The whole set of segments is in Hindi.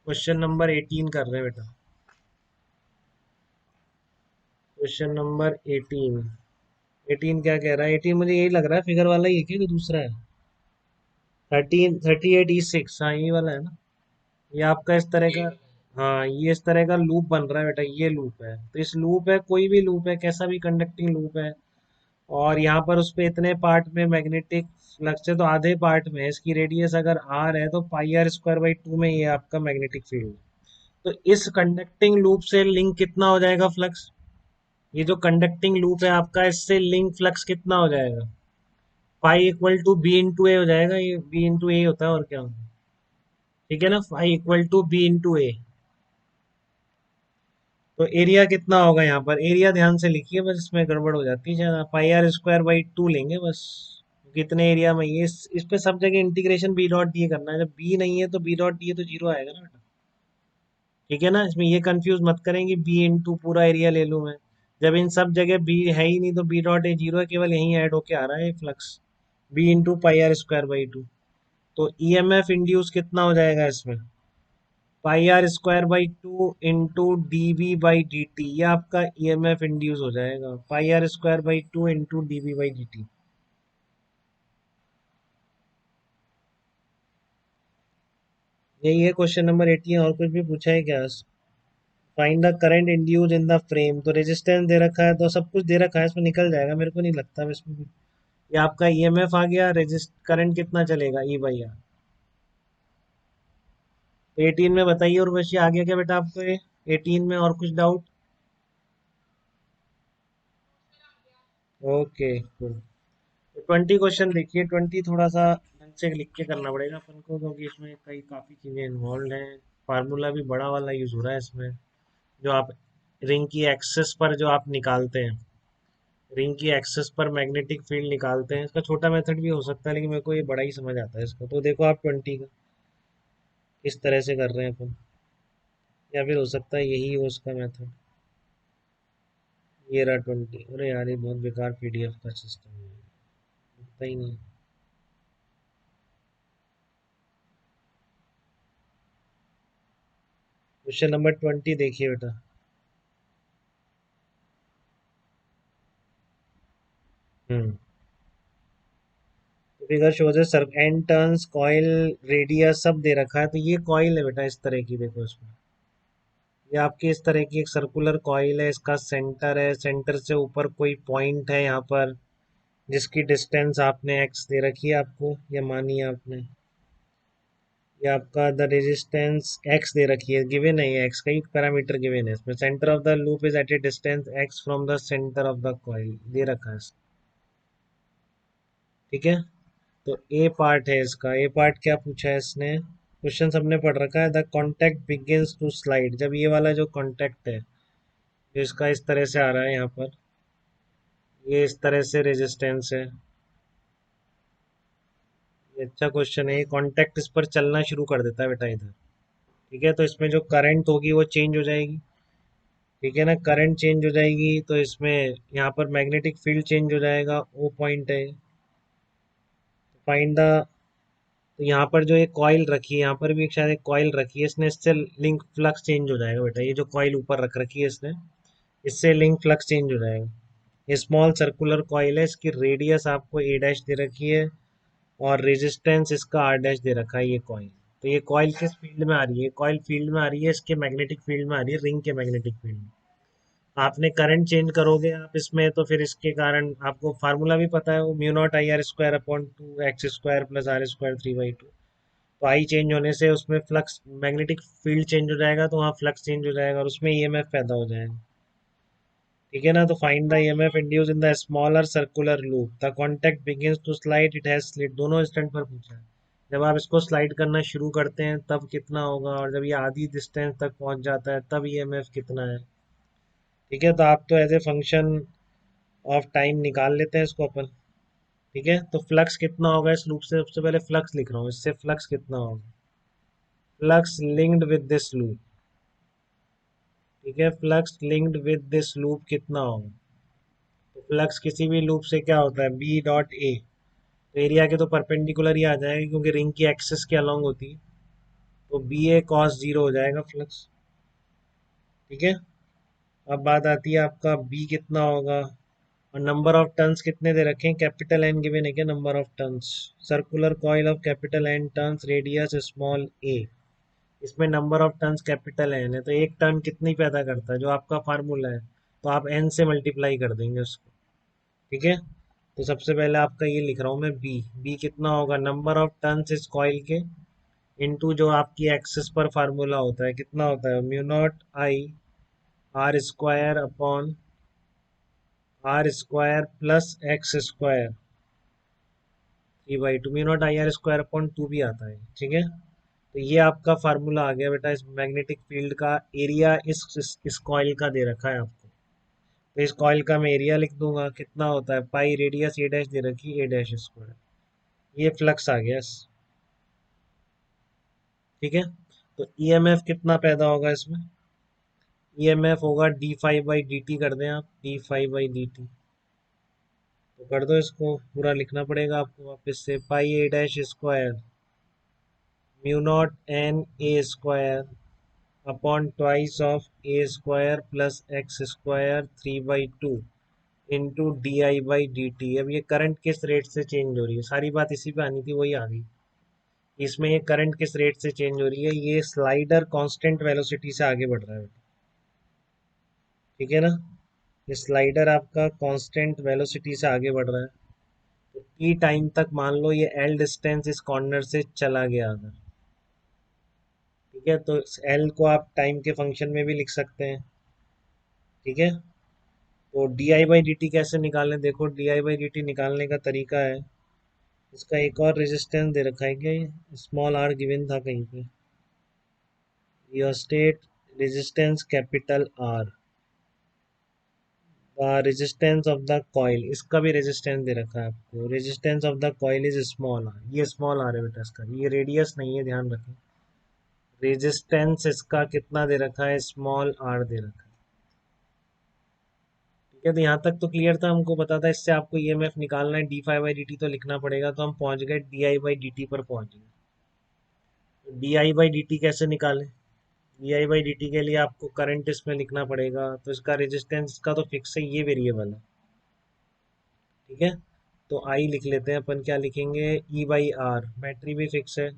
क्वेश्चन नंबर 18 कर रहे हैं बेटा। Question number 18। 18 क्या कह रहा है? 18 मुझे यही लग रहा है फिगर वाला ही है क्या, कि दूसरा है? 38E6, हाँ ये वाला है ना। ये आपका इस तरह का, हाँ ये इस तरह का लूप बन रहा है बेटा। ये लूप है, तो इस लूप है, कोई भी लूप है, कैसा भी कंडक्टिंग लूप है, और यहाँ पर उस पे इतने पार्ट में मैग्नेटिक फ्लक्स है, तो आधे पार्ट में इसकी रेडियस अगर आर है, तो πr²/2 में ये आपका मैग्नेटिक फील्ड। तो इस कंडक्टिंग लूप से लिंक कितना हो जाएगा फ्लक्स? ये जो कंडक्टिंग लूप है आपका, इससे लिंक फ्लक्स कितना हो जाएगा? π = B × A हो जाएगा। ये B × A होता है, और क्या होता है? ठीक है ना, π = B × A। तो एरिया कितना होगा यहाँ पर? एरिया ध्यान से लिखिए, बस इसमें गड़बड़ हो जाती है ज्यादा। πr²/2 लेंगे बस। कितने एरिया में ये, इस पे सब जगह इंटीग्रेशन B.D करना है। जब बी नहीं है तो B.D तो जीरो आएगा ना बेटा। ठीक है ना, इसमें ये कंफ्यूज मत करेंगे B × पूरा एरिया ले लूं मैं। जब इन सब जगह बी है ही नहीं, तो B.A जीरो है, केवल यहीं ऐड होके आ रहा है फ्लक्स। B × πr²/2। तो ईएमएफ इंड्यूस कितना हो जाएगा इसमें? πr²/2 × dB/dt। ये आपका ईएमएफ इंड्यूस हो जाएगा, πr²/2 × dB/dt। यही है क्वेश्चन नंबर 18। और कुछ भी पूछा है क्या? Find the current induce in the frame. तो रेजिस्टेंस दे रखा है, तो सब कुछ दे रखा है, इसमें निकल जाएगा, मेरे को नहीं लगता अब इसमें भी। ये आपका ईएमएफ आ गया, रेजिस्ट करंट कितना चलेगा, E/R। तो 18 में बताइए, और वैसे आ गया क्या बेटा आपको ये? 18 में और कुछ डाउट? Okay cool। तो 20 क्वेश्चन देखिए। 20 थोड़ा सा ढंग से लिख के करना पड़ेगा अपन को, क्योंकि इसमें कई काफी चीजें इन्वॉल्व हैं। फार्मूला भी बड़ा वाला यूज हो रहा है इसमें। जो आप रिंग की एक्सेस पर जो आप निकालते हैं, रिंग की एक्सेस पर मैग्नेटिक फील्ड निकालते हैं, इसका छोटा मेथड भी हो सकता है, लेकिन मेरे को ये बड़ा ही समझ आता है इसका। तो देखो आप 20 का किस तरह से कर रहे हैं अपन, या फिर हो सकता है यही हो उसका मेथड। ये रहा 20। अरे यार, ये बहुत बेकार पीडीएफ का सिस्टम है, लगता ही नहीं। क्वेश्चन नंबर 20 देखिए बेटा। हम्म। Figure shows sir and turns coil radius सब दे रखा है। तो ये कॉइल है बेटा इस तरह की, देखो इसमें। ये आपकी इस तरह की एक सर्कुलर कॉइल है, इसका सेंटर है, सेंटर से ऊपर कोई पॉइंट है यहाँ पर, जिसकी डिस्टेंस आपने एक्स दे रखी है आपको, ये मानी है आपने। ये आपका द रेजिस्टेंस एक्स दे रखी है, गिवन है, ये एक्स का ही पैरामीटर गिवन है इसमें। Centre of the loop is at a distance X from the centre of the coil, दे रखा है ठीक है। तो ए पार्ट है इसका। ए पार्ट क्या पूछा है इसने? क्वेश्चन सबने पढ़ रखा है। The contact begins to slide. जब ये वाला जो कॉन्टैक्ट है, जो इसका इस तरह से आ रहा है यहाँ पर, ये इस तरह से रेजिस्टेंस है। ये अच्छा क्वेश्चन है। ये कॉन्टैक्ट इस पर चलना शुरू कर देता है बेटा इधर। ठीक है, तो इसमें जो करंट होगी वो चेंज हो जाएगी। ठीक है ना, करंट चेंज हो जाएगी, तो इसमें यहाँ पर मैग्नेटिक फील्ड चेंज हो जाएगा। वो पॉइंट है। Find the. तो यहाँ पर जो एक कॉइल रखी है, यहाँ पर भी एक शायद एक कॉइल रखी है इसने, इससे लिंक फ्लक्स चेंज हो जाएगा बेटा। ये जो कॉइल ऊपर रख रखी है इसने, इससे लिंक फ्लक्स चेंज हो जाएगा। ये स्मॉल सर्कुलर कॉइल है, इसकी रेडियस आपको A' दे रखी है, और रेजिस्टेंस इसका R' दे रखा है, ये कॉइल। तो ये कॉइल किस फील्ड में आ रही है? कॉइल फील्ड में आ रही है, इसके मैग्नेटिक फील्ड में आ रही है, रिंग के मैग्नेटिक फील्ड में। आपने करंट चेंज करोगे आप इसमें, तो फिर इसके कारण आपको फार्मूला भी पता है, वो μ0 I r²/2 x² + r² 3/2। तो आई चेंज होने से उसमें फ्लक्स, मैग्नेटिक फील्ड चेंज हो जाएगा, तो वहाँ फ्लक्स चेंज हो जाएगा, और उसमें ईएमएफ पैदा हो जाएगा। ठीक है ना, तो find the EMF induce in the smaller circular loop. The contact begins to slide, it has slit. दोनों इंस्टेंट पर पूछा है। जब आप इसको स्लाइड करना शुरू करते हैं तब कितना होगा, और जब ये आधी डिस्टेंस तक पहुंच जाता है तब ईएमएफ कितना है। ठीक है, तो आप तो as a function of time निकाल लेते हैं इसको अपन। ठीक है, तो फ्लक्स कितना होगा इस लूप से? सबसे पहले फ्लक्स लिख रहा हूँ, इससे फ्लक्स कितना होगा? Flux linked with this loop. ठीक है, flux linked with this loop कितना होगा? तो फ्लक्स किसी भी लूप से क्या होता है? B.A। तो एरिया के तो परपेंडिकुलर ही आ जाएगा, क्योंकि रिंग की एक्सिस के अलोंग होती है। तो बी ए कॉस जीरो हो जाएगा फ्लक्स। ठीक है। अब बात आती है आपका बी कितना होगा, और नंबर ऑफ टर्न्स कितने दे रखे हैं, कैपिटल एन गिवन है क्या, number of turns, circular coil of capital N turns radius small A, इसमें number of turns capital N है, तो एक टर्न कितनी पैदा करता है, जो आपका फार्मूला है, तो आप एन से मल्टीप्लाई कर देंगे उसको। ठीक है। तो सबसे पहले आपका ये लिख रहा हूँ मैं, बी बी कितना होगा, नंबर ऑफ टर्न्स इस कॉइल के इनटू जो आपकी एक्सिस पर फार्मूला होता है, कितना होता है, mu naught I R square upon R square plus X square 3/2, mu naught I R square upon 2 भी आता है। ठीक है। तो ये आपका फार्मूला आ गया बेटा, इस मैग्नेटिक फील्ड का एरिया इस कॉइल का दे रखा है आपको। तो इस कॉइल का मैं एरिया लिख दूंगा, कितना होता है, पाई रेडियस ए डैश दे रखी, ए डैश स्क्वायर, ये फ्लक्स आ गया। ठीक है। तो ईएमएफ कितना पैदा होगा इसमें, ईएमएफ होगा D five by D T, कर दें आप D five by D T, तो कर दो, इसको पूरा लिखना पड़ेगा आपको वापस से, pi A dash square mu naught N A square upon twice of A square plus X square 3/2 into D I by D T. अब ये करंट किस रेट से चेंज हो रही है, सारी बात इसी पे आनी थी, वही आ गई। इसमें ये करंट किस रेट से चेंज हो रही है, ये स्लाइडर कांस्टेंट वेलोसिटी से आगे बढ़ रहा है। ठीक है ना, ये स्लाइडर आपका कांस्टेंट वेलोसिटी से आगे बढ़ रहा है। तो टी टाइम तक मान लो ये एल डिस्टेंस इस कॉर्नर से चला गया अगर, ठीक है, तो एल को आप टाइम के फंक्शन में भी लिख सकते हैं। ठीक है। तो D I by D T कैसे निकालें, देखो D I by D T निकालने का तरीका है, इसका एक और रेजिस्टेंस दे रखा है क्या, ये स्मॉल आर गिवन था कहीं पे, your state resistance capital R, resistance of the coil, इसका भी रेजिस्टेंस दे रखा है आपको, resistance of the coil is small R, ये स्मॉल आर है बेटा इसका, ये रेडियस नहीं है, ध्यान रखें। रेजिस्टेंस इसका कितना दे रखा है, स्मॉल आर दे रखा है। ठीक है। तो यहाँ तक तो क्लियर था, हमको पता था इससे आपको ईएमएफ निकालना है, D five by D T तो लिखना पड़ेगा, तो हम पहुंच गए D I by D T पर पहुंच गए। D I by D T कैसे निकालें, D I by D T के लिए आपको करंट इसमें लिखना पड़ेगा, तो इसका रेजिस्टेंस का तो फिक्स है, ये वेरिएबल है। ठीक है। तो आई लिख लेते हैं अपन, क्या लिखेंगे, ई बाई आर, बैटरी भी फिक्स है,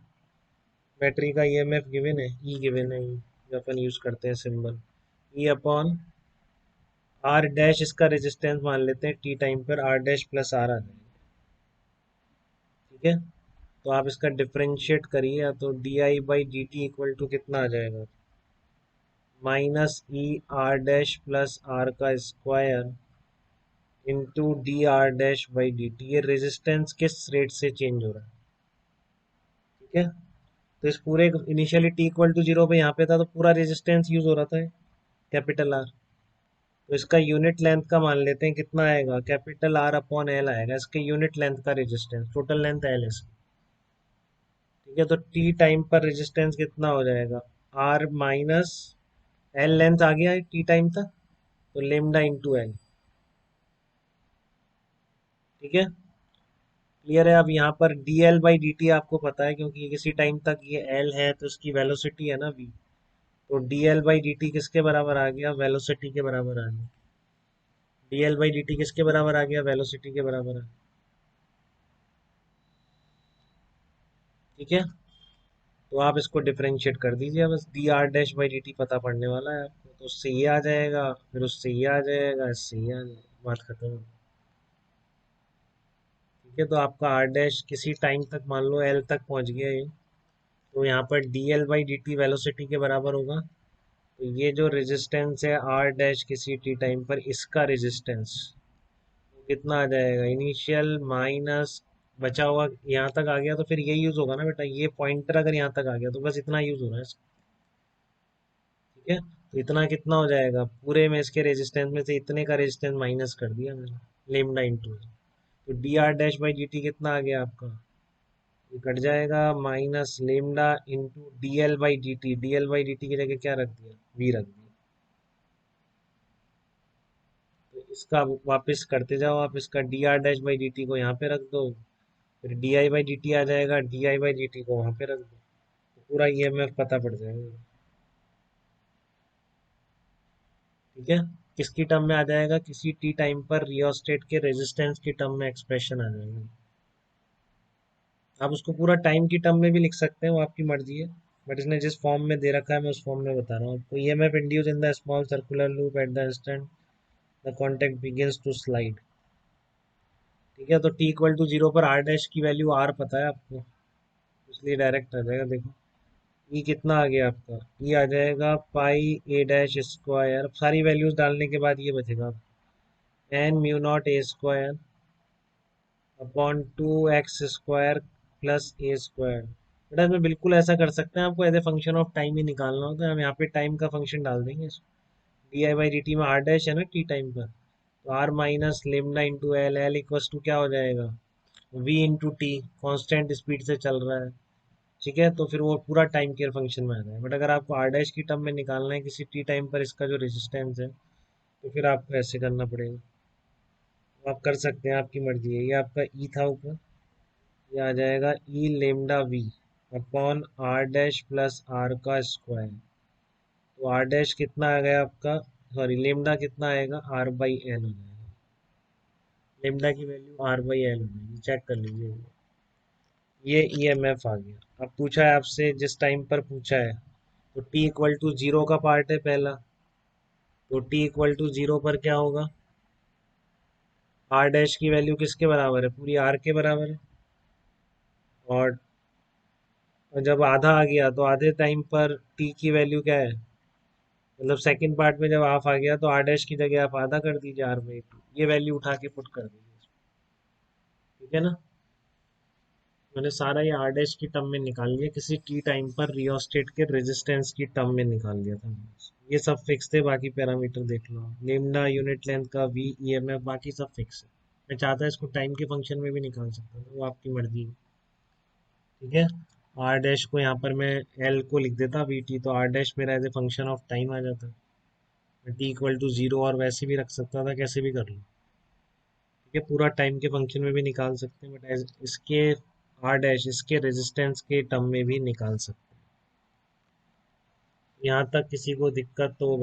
बैटरी का ईएमएफ गिवन है, ई गिवन है, ई जो अपन यूज करते हैं symbol, E upon R dash, इसका रेजिस्टेंस मान लेते हैं टी टाइम पर, आर डैश प्लस आर आ जाएगा। ठीक है। तो आप इसका डिफरेंशिएट करिए, तो D I by D T equal to कितना आ जाएगा, minus E R dash plus R का square into D R dash by D T, ये रेजिस्टेंस किस रेट से चेंज हो रहा है। ठीक है। तो इस पूरे initially T equal to zero पे यहाँ पे था, तो पूरा रेजिस्टेंस यूज हो रहा था कैपिटल आर, तो इसका यूनिट लेंथ का मान लेते हैं, कितना आएगा, कैपिटल आर अपॉन एल आएगा, इसके यूनिट लेंथ का रेजिस्टेंस, टोटल लेंथ एल है इसकी। ठीक है। तो टी टाइम पर रेजिस्टेंस कितना हो जाएगा, आर माइनस एल, लेंथ आ गया है टी टाइम तक, तो लेमडा इंटू एल। ठीक है। क्लियर है। अब यहाँ पर D L by D T आपको पता है, क्योंकि किसी टाइम तक ये एल है तो इसकी वेलोसिटी है ना वी, तो D L by D T किसके बराबर आ गया, वेलोसिटी के बराबर आ गया, D L by D T किसके बराबर आ गया, वेलोसिटी के बराबर आ गया। ठीक है। तो आप इसको डिफरेंशिएट कर दीजिए, बस D R dash by D T पता पड़ने वाला है आपको, तो उससे ये आ जाएगा, फिर उससे ये आ जाएगा, इससे ये आ जाएगा, बात खत्म। ठीक है। तो आपका आर डैश किसी टाइम तक मान लो एल तक पहुंच गया ये, तो यहाँ पर D L by D T velocity के बराबर होगा, तो ये जो रेजिस्टेंस है आर डैश किसी टी टाइम पर, इसका रेजिस्टेंस कितना आ जाएगा, इनिशियल माइनस बचा हुआ, यहाँ तक आ गया तो फिर ये यूज होगा ना बेटा, ये पॉइंटर अगर यहाँ तक आ गया तो बस इतना यूज हो रहा है इसका। ठीक है। तो इतना कितना हो जाएगा, पूरे में इसके रेजिस्टेंस में से इतने का रेजिस्टेंस माइनस कर दिया मैंने, लेमडा इंटू, तो D R dash by D T कितना आ गया आपका, ये कट जाएगा, minus lambda into D L by D T, D L by D T की जगह क्या रख दिया, वी रख दिया। तो इसका वापस करते जाओ आप, इसका D R dash by D T को यहाँ पे रख दो, फिर D I by D T आ जाएगा, D I by D T को वहाँ पे रख दो, पूरा ईएमएफ पता पड़ जाएगा। ठीक है। किसकी टर्म में आ जाएगा? किसी टी टाइम पर रियोस्टेट के रेजिस्टेंस की टर्म में एक्सप्रेशन आ जाएगा। आप उसको पूरा टाइम की टर्म में भी लिख सकते हैं, वो आपकी मर्जी है, बट इसने जिस फॉर्म में दे रखा है मैं उस फॉर्म में बता रहा हूँ आपको। EMF induce in the small circular loop at the instant the contact begins to slide. ठीक है, तो टी इक्वल टू जीरो पर आर डैश की वैल्यू आर पता है आपको, इसलिए डायरेक्ट आ जाएगा। देखो ई कितना आ गया आपका, ई आ जाएगा पाई ए डैश स्क्वायर। अब सारी वैल्यूज डालने के बाद ये बचेगा N mu naught A square upon two X square plus A square. बेटा इसमें बिल्कुल ऐसा कर सकते हैं, आपको as a function of time ही निकालना होता है, हम यहाँ पे टाइम का फंक्शन डाल देंगे। D I by D T में आर डैश है ना टी टाइम पर, तो R minus lambda into L, L equals to क्या हो जाएगा, V into T, constant speed से चल रहा है। ठीक है, तो फिर वो पूरा टाइम केयर फंक्शन में आ जाए। बट अगर आपको आर डैश की टर्म में निकालना है किसी टी टाइम पर इसका जो रेजिस्टेंस है, तो फिर आपको ऐसे करना पड़ेगा। तो आप कर सकते हैं, आपकी मर्जी है। ये आपका ई था ऊपर, ये आ जाएगा E lambda V upon R dash plus R का स्क्वायर। तो आर डैश कितना आ गया आपका, सॉरी लेमडा कितना आएगा, आर बाई एल हो जाएगा। लेमडा की वैल्यू आर बाई एल हो जाएगी, चेक कर लीजिए। ये ईएमएफ आ गया। अब पूछा है आपसे, जिस टाइम पर पूछा है, तो टी इक्वल टू जीरो का पार्ट है पहला, तो टी इक्वल टू जीरो पर क्या होगा, आर डैश की वैल्यू किसके बराबर है, पूरी आर के बराबर है। और जब आधा आ गया तो आधे टाइम पर टी की वैल्यू क्या है, मतलब सेकंड पार्ट में जब हाफ आ गया तो आर डैश की जगह आप आधा कर दीजिए आर बाई टू, ये वैल्यू उठा के पुट कर दीजिए। ठीक है ना, मैंने सारा ये आर डैश की टर्म में निकाल लिया, किसी टी टाइम पर रियोस्टेट के रेजिस्टेंस की टर्म में निकाल लिया था। ये सब फिक्स थे, बाकी पैरामीटर देख लो। लेमडा यूनिट लेंथ का, वी ईएमएफ, बाकी सब फिक्स है। मैं चाहता इसको टाइम के फंक्शन में भी निकाल सकता हूँ, वो आपकी मर्जी है। ठीक है, आर डैश को यहाँ पर मैं एल को लिख देता वी टी, तो आर डैश मेरा as a function of time आ जाता। मैं टी इक्वल टू जीरो और वैसे भी रख सकता था, कैसे भी कर लो। ठीक है, पूरा टाइम के फंक्शन में भी निकाल सकते हैं, बट एज इसके आर डैश इसके रेजिस्टेंस के टर्म में भी निकाल सकते हैं। यहाँ तक किसी को दिक्कत तो